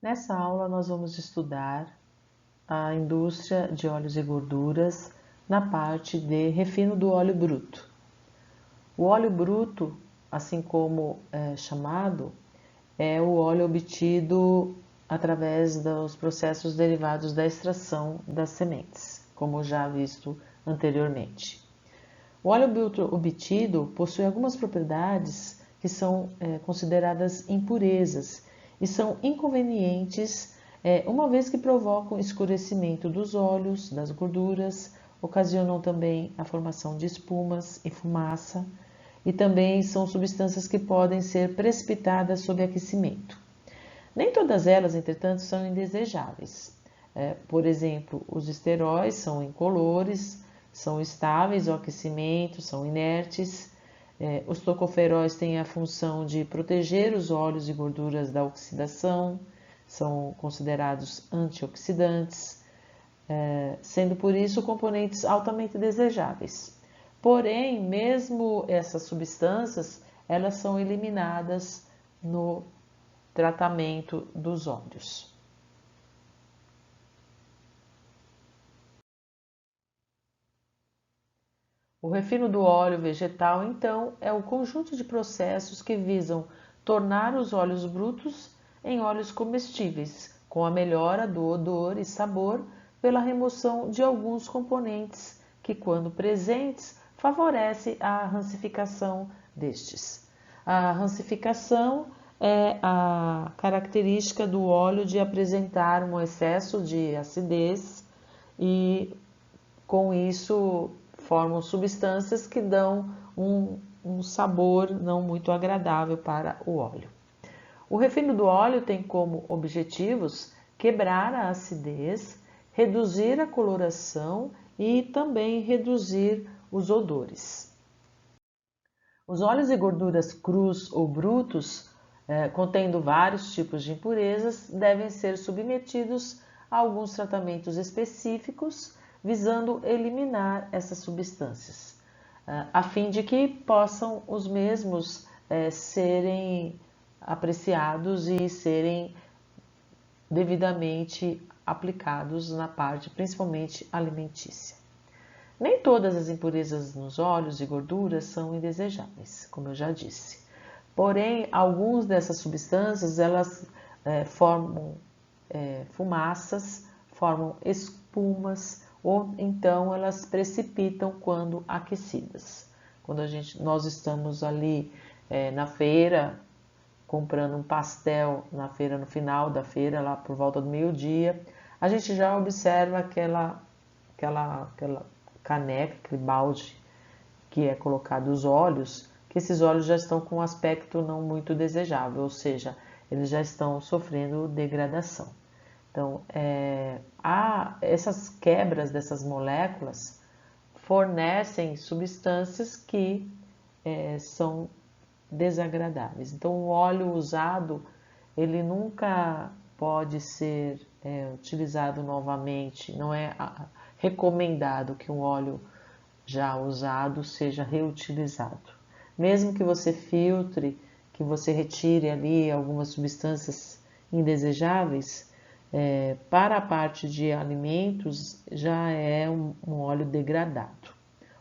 Nessa aula, nós vamos estudar a indústria de óleos e gorduras na parte de refino do óleo bruto. O óleo bruto, assim como é chamado, é o óleo obtido através dos processos derivados da extração das sementes, como já visto anteriormente. O óleo bruto obtido possui algumas propriedades que são consideradas impurezas e são inconvenientes, uma vez que provocam escurecimento dos óleos, das gorduras, ocasionam também a formação de espumas e fumaça, e também são substâncias que podem ser precipitadas sob aquecimento. Nem todas elas, entretanto, são indesejáveis. Por exemplo, os esteróis são incolores, são estáveis ao aquecimento, são inertes. Os tocoferóis têm a função de proteger os óleos e gorduras da oxidação, são considerados antioxidantes, sendo por isso componentes altamente desejáveis. Porém, mesmo essas substâncias, elas são eliminadas no tratamento dos óleos. O refino do óleo vegetal, então, é o conjunto de processos que visam tornar os óleos brutos em óleos comestíveis, com a melhora do odor e sabor pela remoção de alguns componentes que, quando presentes, favorece a rancificação destes. A rancificação é a característica do óleo de apresentar um excesso de acidez e, com isso, formam substâncias que dão um sabor não muito agradável para o óleo. O refino do óleo tem como objetivos quebrar a acidez, reduzir a coloração e também reduzir os odores. Os óleos e gorduras crus ou brutos, contendo vários tipos de impurezas, devem ser submetidos a alguns tratamentos específicos visando eliminar essas substâncias, a fim de que possam os mesmos serem apreciados e serem devidamente aplicados na parte principalmente alimentícia. Nem todas as impurezas nos óleos e gorduras são indesejáveis, como eu já disse. Porém, algumas dessas substâncias elas formam fumaças, formam espumas ou então elas precipitam quando aquecidas. Quando nós estamos ali na feira comprando um pastel na feira, no final da feira, lá por volta do meio-dia, a gente já observa aquela caneca, aquele balde que é colocado os óleos, que esses óleos já estão com um aspecto não muito desejável, ou seja, eles já estão sofrendo degradação. Então, essas quebras dessas moléculas fornecem substâncias que são desagradáveis. Então, o óleo usado, ele nunca pode ser utilizado novamente, não é recomendado que um óleo já usado seja reutilizado. Mesmo que você filtre, que você retire ali algumas substâncias indesejáveis, para a parte de alimentos já é um óleo degradado,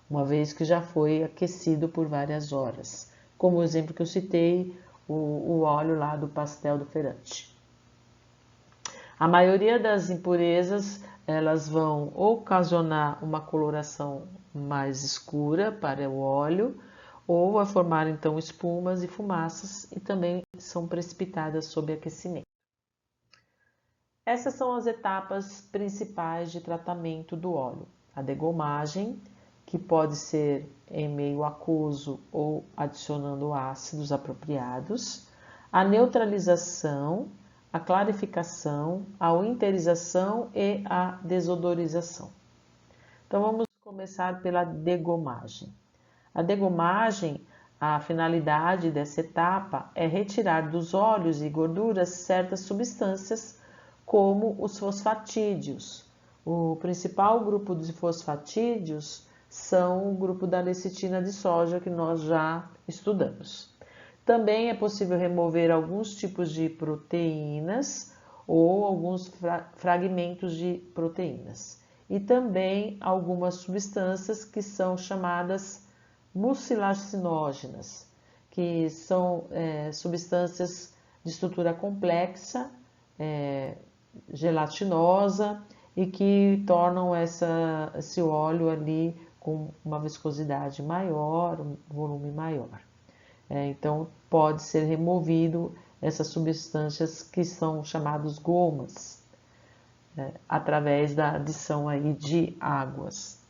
uma vez que já foi aquecido por várias horas. Como o exemplo que eu citei, o óleo lá do pastel do feirante. A maioria das impurezas elas vão ocasionar uma coloração mais escura para o óleo ou a formar então espumas e fumaças e também são precipitadas sob aquecimento. Essas são as etapas principais de tratamento do óleo. A degomagem, que pode ser em meio aquoso ou adicionando ácidos apropriados, a neutralização, a clarificação, a winterização e a desodorização. Então vamos começar pela degomagem. A degomagem, a finalidade dessa etapa é retirar dos óleos e gorduras certas substâncias, como os fosfatídeos. O principal grupo de fosfatídeos são o grupo da lecitina de soja, que nós já estudamos. Também é possível remover alguns tipos de proteínas ou alguns fragmentos de proteínas. E também algumas substâncias que são chamadas mucilaginógenas, que são substâncias de estrutura complexa, gelatinosa, e que tornam esse óleo ali com uma viscosidade maior, um volume maior. Então, pode ser removido essas substâncias que são chamadas gomas, através da adição aí de águas.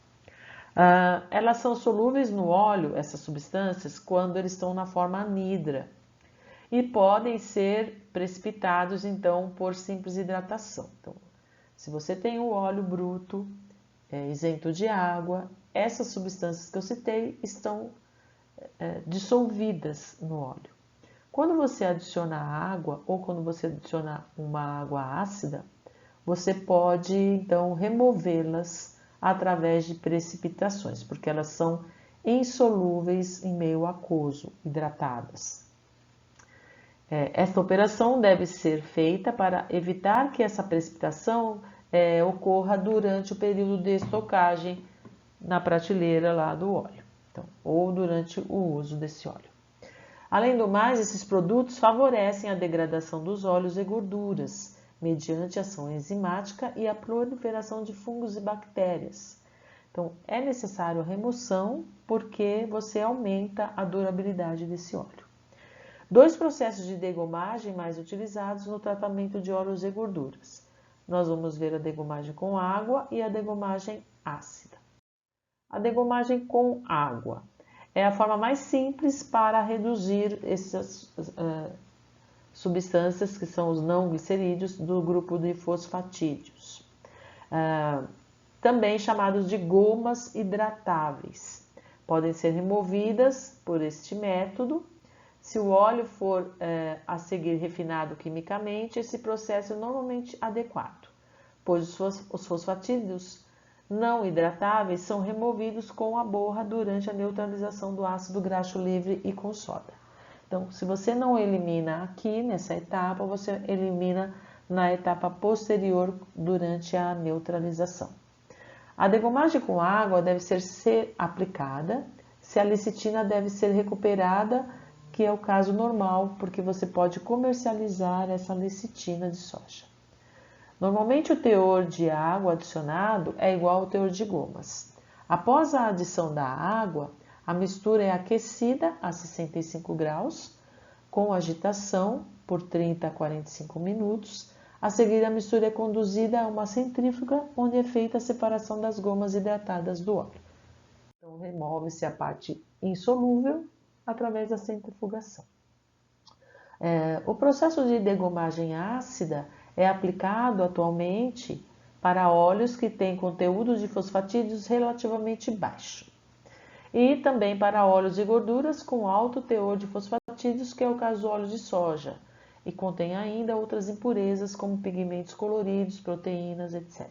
Elas são solúveis no óleo, essas substâncias, quando eles estão na forma anidra e podem ser precipitados, então, por simples hidratação. Então, se você tem o óleo bruto, isento de água, essas substâncias que eu citei estão dissolvidas no óleo. Quando você adiciona água ou quando você adiciona uma água ácida, você pode então removê-las através de precipitações, porque elas são insolúveis em meio aquoso, hidratadas. Esta operação deve ser feita para evitar que essa precipitação ocorra durante o período de estocagem na prateleira lá do óleo, então, ou durante o uso desse óleo. Além do mais, esses produtos favorecem a degradação dos óleos e gorduras, mediante ação enzimática e a proliferação de fungos e bactérias. Então, é necessário a remoção porque você aumenta a durabilidade desse óleo. Dois processos de degomagem mais utilizados no tratamento de óleos e gorduras. Nós vamos ver a degomagem com água e a degomagem ácida. A degomagem com água é a forma mais simples para reduzir essas substâncias que são os não glicerídeos do grupo de fosfatídeos, também chamados de gomas hidratáveis. Podem ser removidas por este método. Se o óleo for a seguir refinado quimicamente, esse processo é normalmente adequado, pois os fosfatídeos não hidratáveis são removidos com a borra durante a neutralização do ácido graxo livre e com soda. Então, se você não elimina aqui nessa etapa, você elimina na etapa posterior durante a neutralização. A degomagem com água deve ser aplicada se a lecitina deve ser recuperada, que é o caso normal, porque você pode comercializar essa lecitina de soja. Normalmente o teor de água adicionado é igual ao teor de gomas. Após a adição da água, a mistura é aquecida a 65 graus, com agitação por 30 a 45 minutos. A seguir, a mistura é conduzida a uma centrífuga, onde é feita a separação das gomas hidratadas do óleo. Então, remove-se a parte insolúvel através da centrifugação. O processo de degomagem ácida é aplicado atualmente para óleos que têm conteúdo de fosfatídeos relativamente baixo e também para óleos e gorduras com alto teor de fosfatídeos, que é o caso do óleo de soja, e contém ainda outras impurezas como pigmentos coloridos, proteínas, etc.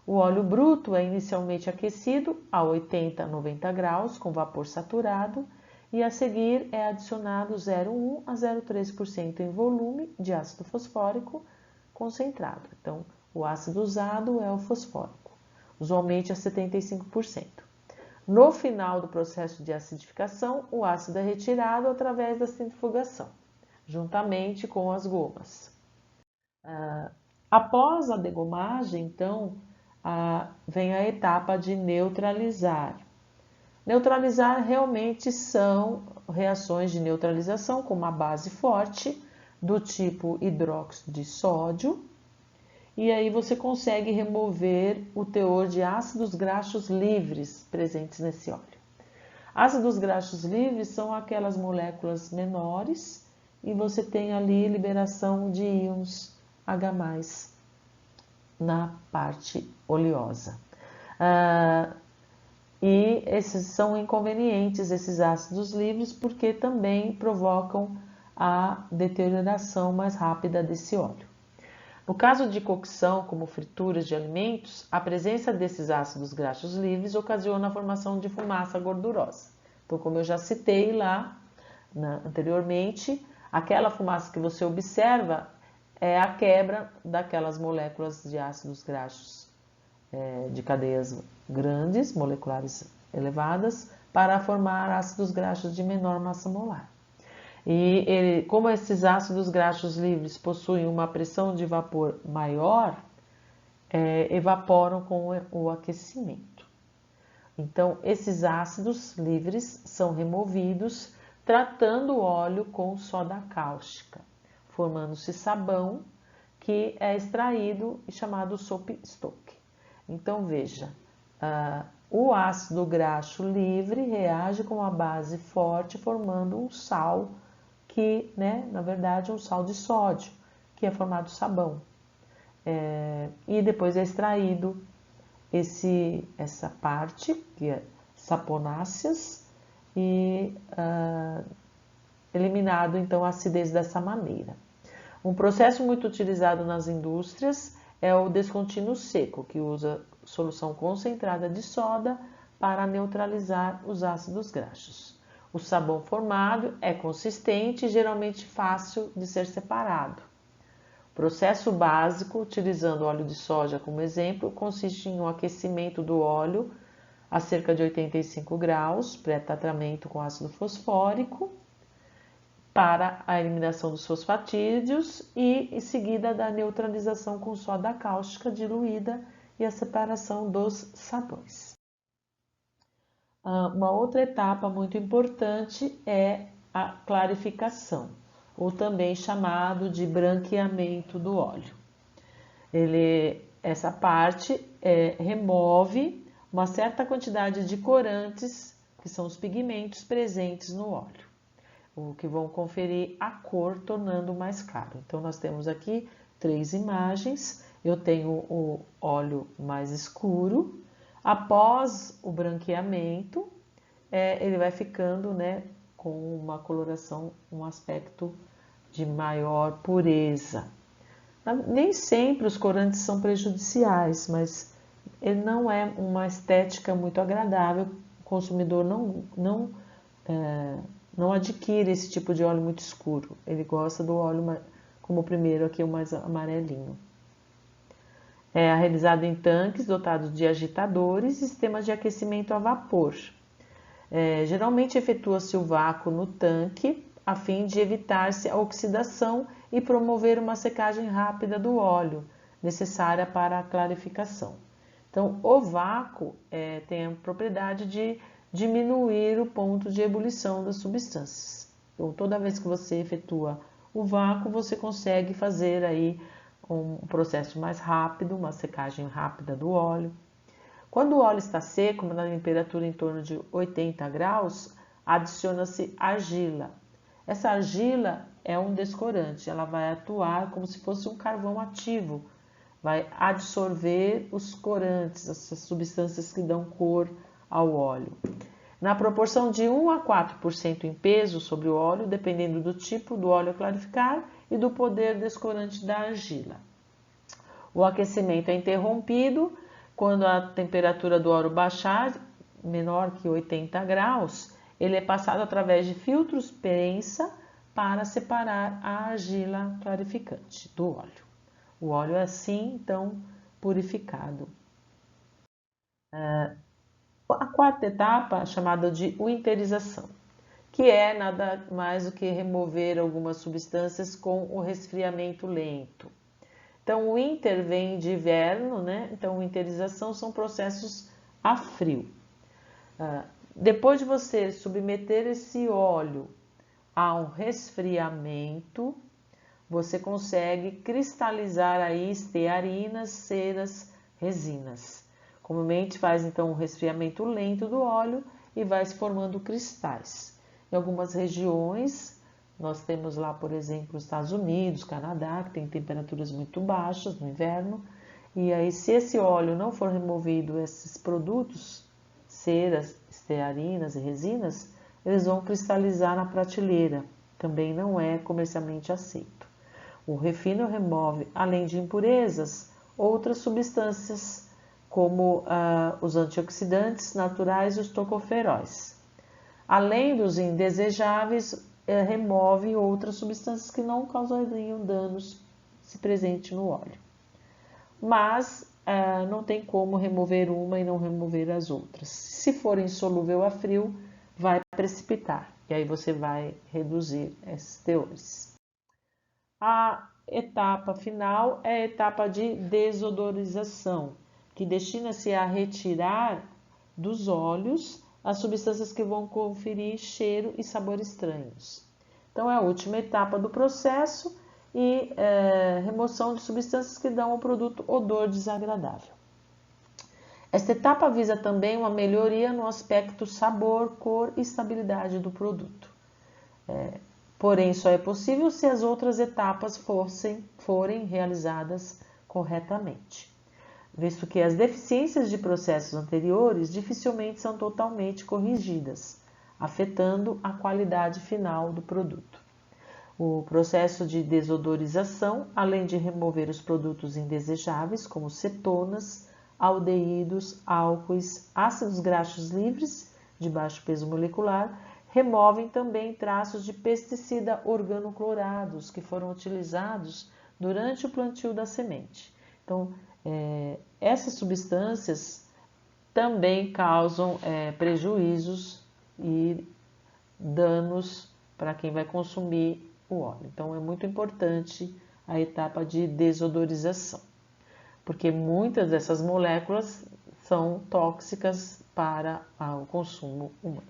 O óleo bruto é inicialmente aquecido a 80 a 90 graus com vapor saturado e a seguir é adicionado 0,1 a 0,3% em volume de ácido fosfórico concentrado. Então, o ácido usado é o fosfórico, usualmente a 75%. No final do processo de acidificação, o ácido é retirado através da centrifugação, juntamente com as gomas. Após a degomagem, então, vem a etapa de neutralizar. Neutralizar realmente são reações de neutralização com uma base forte, do tipo hidróxido de sódio, e aí você consegue remover o teor de ácidos graxos livres presentes nesse óleo. Ácidos graxos livres são aquelas moléculas menores e você tem ali liberação de íons H+, na parte oleosa. E esses são inconvenientes, esses ácidos livres, porque também provocam a deterioração mais rápida desse óleo. No caso de cocção, como frituras de alimentos, a presença desses ácidos graxos livres ocasiona a formação de fumaça gordurosa. Então, como eu já citei lá anteriormente, aquela fumaça que você observa é a quebra daquelas moléculas de ácidos graxos de cadeias grandes, moleculares elevadas, para formar ácidos graxos de menor massa molar. E como esses ácidos graxos livres possuem uma pressão de vapor maior, evaporam com o aquecimento. Então, esses ácidos livres são removidos tratando o óleo com soda cáustica, formando-se sabão que é extraído e chamado soapstone. Então, veja, o ácido graxo livre reage com uma base forte, formando um sal que, na verdade, é um sal de sódio, que é formado sabão. E depois é extraído essa parte, que é saponáceas, e eliminado então a acidez dessa maneira. Um processo muito utilizado nas indústrias é o descontínuo seco, que usa solução concentrada de soda para neutralizar os ácidos graxos. O sabão formado é consistente e geralmente fácil de ser separado. O processo básico, utilizando óleo de soja como exemplo, consiste em um aquecimento do óleo a cerca de 85 graus, pré-tratamento com ácido fosfórico, para a eliminação dos fosfatídeos e em seguida da neutralização com soda cáustica diluída e a separação dos sabões. Uma outra etapa muito importante é a clarificação, ou também chamado de branqueamento do óleo. Essa parte remove uma certa quantidade de corantes, que são os pigmentos presentes no óleo, o que vão conferir a cor, tornando mais claro. Então, nós temos aqui 3 imagens. Eu tenho o óleo mais escuro. Após o branqueamento, ele vai ficando, com uma coloração, um aspecto de maior pureza. Nem sempre os corantes são prejudiciais, mas ele não é uma estética muito agradável. O consumidor não adquire esse tipo de óleo muito escuro. Ele gosta do óleo, como o primeiro aqui, o mais amarelinho. É realizado em tanques dotados de agitadores e sistemas de aquecimento a vapor. Geralmente efetua-se o vácuo no tanque, a fim de evitar-se a oxidação e promover uma secagem rápida do óleo, necessária para a clarificação. Então, o vácuo tem a propriedade de diminuir o ponto de ebulição das substâncias. Então, toda vez que você efetua o vácuo, você consegue fazer aí um processo mais rápido, uma secagem rápida do óleo. Quando o óleo está seco, na temperatura em torno de 80 graus, adiciona-se argila. Essa argila é um descorante, ela vai atuar como se fosse um carvão ativo, vai absorver os corantes, essas substâncias que dão cor ao óleo. Na proporção de 1 a 4% em peso sobre o óleo, dependendo do tipo do óleo a clarificar e do poder descorante da argila. O aquecimento é interrompido quando a temperatura do óleo baixar menor que 80 graus, ele é passado através de filtros prensa para separar a argila clarificante do óleo. O óleo é assim, então, purificado. A quarta etapa, chamada de winterização, que é nada mais do que remover algumas substâncias com o resfriamento lento. Então, o winter vem de inverno, Então, winterização são processos a frio. Depois de você submeter esse óleo a um resfriamento, você consegue cristalizar aí estearinas, ceras, resinas. Comumente faz então um resfriamento lento do óleo e vai se formando cristais. Em algumas regiões, nós temos lá, por exemplo, os Estados Unidos, Canadá, que tem temperaturas muito baixas no inverno. E aí, se esse óleo não for removido, esses produtos, ceras, estearinas e resinas, eles vão cristalizar na prateleira. Também não é comercialmente aceito. O refino remove, além de impurezas, outras substâncias, como os antioxidantes naturais e os tocoferóis. Além dos indesejáveis, remove outras substâncias que não causariam danos tóxico presente no óleo. Mas não tem como remover uma e não remover as outras. Se for insolúvel a frio, vai precipitar e aí você vai reduzir esses teores. A etapa final é a etapa de desodorização, que destina-se a retirar dos óleos as substâncias que vão conferir cheiro e sabor estranhos. Então, é a última etapa do processo e remoção de substâncias que dão ao produto odor desagradável. Esta etapa visa também uma melhoria no aspecto sabor, cor e estabilidade do produto. Porém, só é possível se as outras etapas forem realizadas corretamente, visto que as deficiências de processos anteriores dificilmente são totalmente corrigidas, afetando a qualidade final do produto. O processo de desodorização, além de remover os produtos indesejáveis, como cetonas, aldeídos, álcoois, ácidos graxos livres de baixo peso molecular, removem também traços de pesticida organoclorados que foram utilizados durante o plantio da semente. Então, essas substâncias também causam prejuízos e danos para quem vai consumir o óleo. Então, é muito importante a etapa de desodorização, porque muitas dessas moléculas são tóxicas para o consumo humano.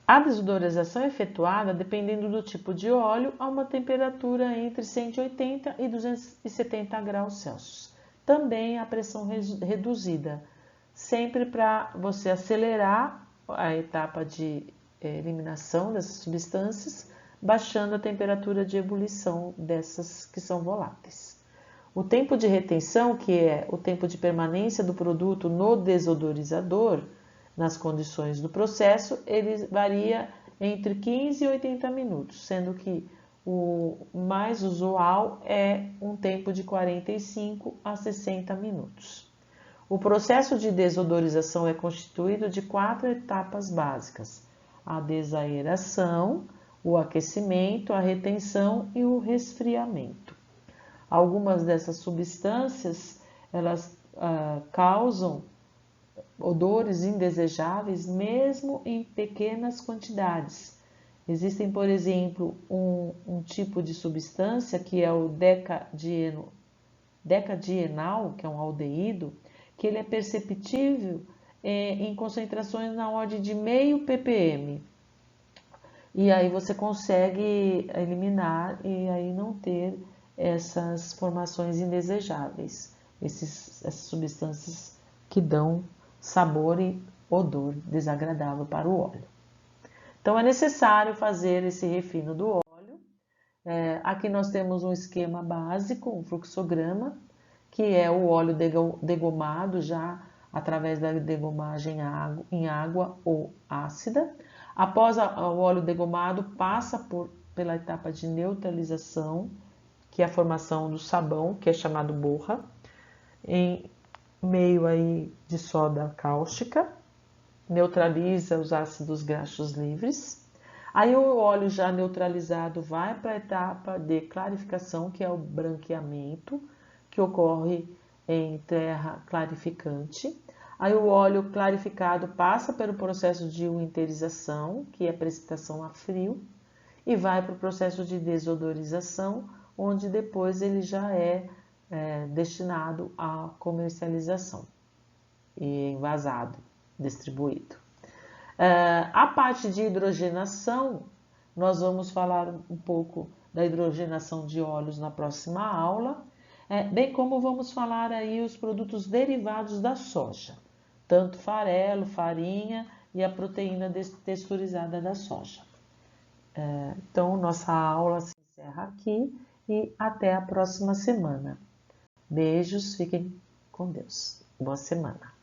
A desodorização é efetuada dependendo do tipo de óleo a uma temperatura entre 180 e 270 graus Celsius. Também a pressão reduzida, sempre para você acelerar a etapa de eliminação dessas substâncias, baixando a temperatura de ebulição dessas que são voláteis. O tempo de retenção, que é o tempo de permanência do produto no desodorizador, nas condições do processo, ele varia entre 15 e 80 minutos, sendo que o mais usual é um tempo de 45 a 60 minutos. O processo de desodorização é constituído de 4 etapas básicas: a desaeração, o aquecimento, a retenção e o resfriamento. Algumas dessas substâncias, elas causam odores indesejáveis mesmo em pequenas quantidades. Existem, por exemplo, um tipo de substância que é o decadienal, que é um aldeído, que ele é perceptível em concentrações na ordem de meio ppm. E aí você consegue eliminar e aí não ter essas formações indesejáveis, essas substâncias que dão sabor e odor desagradável para o óleo. Então é necessário fazer esse refino do óleo. Aqui nós temos um esquema básico, um fluxograma, que é o óleo degomado já através da degomagem em água ou ácida. Após o óleo degomado, passa pela etapa de neutralização, que é a formação do sabão, que é chamado borra, em meio aí de soda cáustica, neutraliza os ácidos graxos livres. Aí o óleo já neutralizado vai para a etapa de clarificação, que é o branqueamento, que ocorre em terra clarificante. Aí o óleo clarificado passa pelo processo de winterização, que é precipitação a frio, e vai para o processo de desodorização, onde depois ele já é destinado à comercialização e envasado, distribuído. A parte de hidrogenação, nós vamos falar um pouco da hidrogenação de óleos na próxima aula, bem como vamos falar aí os produtos derivados da soja, tanto farelo, farinha e a proteína texturizada da soja. Então, nossa aula se encerra aqui e até a próxima semana. Beijos, fiquem com Deus. Boa semana.